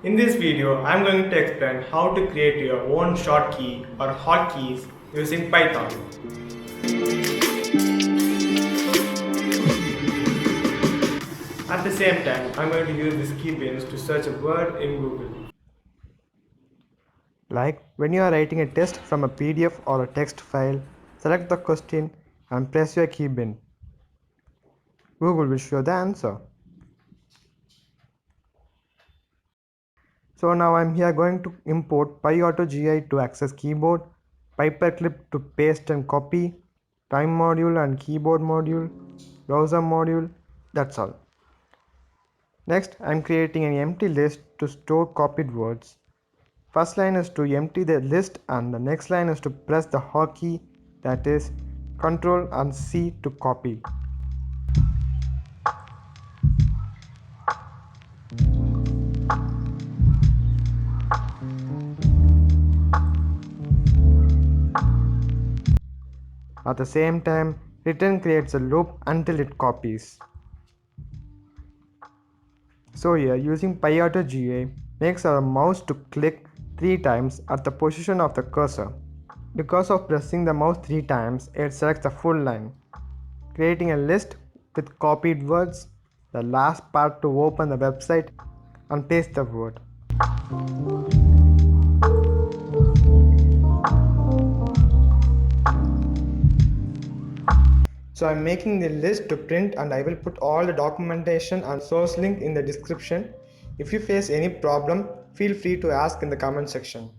In this video, I am going to explain how to create your own shortkey or hotkeys using Python. At the same time, I am going to use these keybinds to search a word in Google. Like when you are writing a test from a PDF or a text file, select the question and press your keybind. Google will show the answer. So now I'm here going to import PyAutoGI to access keyboard, Paperclip to paste and copy, time module and keyboard module, browser module, that's all. Next, I'm creating an empty list to store copied words. First line is to empty the list and the next line is to press the hotkey, that is Ctrl and C to copy. At the same time, return creates a loop until it copies. So here using PyAutoGA makes our mouse to click 3 times at the position of the cursor. Because of pressing the mouse 3 times, it selects the full line, creating a list with copied words, the last part to open the website and paste the word. So I'm making the list to print and I will put all the documentation and source link in the description. If you face any problem, feel free to ask in the comment section.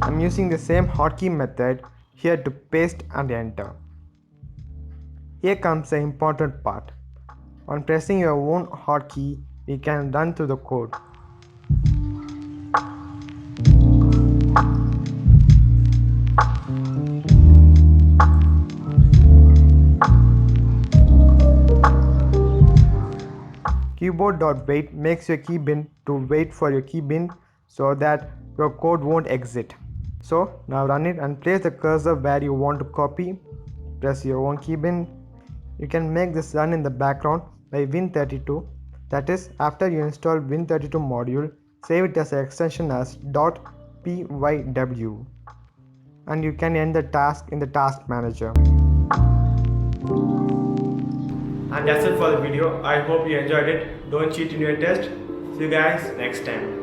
I'm using the same hotkey method here to paste and enter. Here comes the important part. On pressing your own hotkey, we can run through the code. Keyboard.wait makes your keybind to wait for your keybind so that your code won't exit. So now run it and place the cursor where you want to copy. Press your own keybind. You can make this run in the background by Win32. That is, after you install Win32 module, save it as an extension as .pyw. And you can end the task in the task manager. And that's it for the video. I hope you enjoyed it. Don't cheat in your test. See you guys next time.